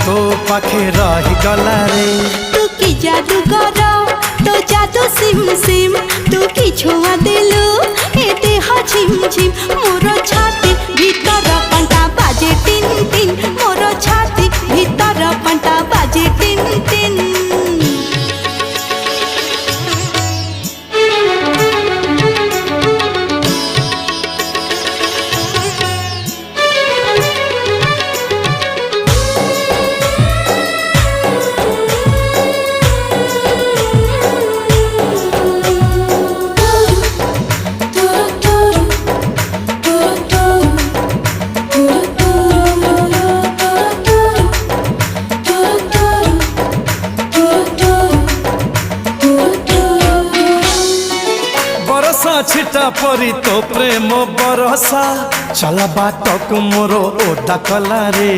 तो पाखे रही गला रे। तू की जादू कर तो जादू सिम सिम तू की छुआ दिलु ए देह झिम झिम मोर छाती भीतर पंटा बाजे टिन टिन मोर छाती भीतर पंटा बाजे टिन टिन। छिटा परी तो प्रेम बरसा चल बाट को मोर ओदा कला रे।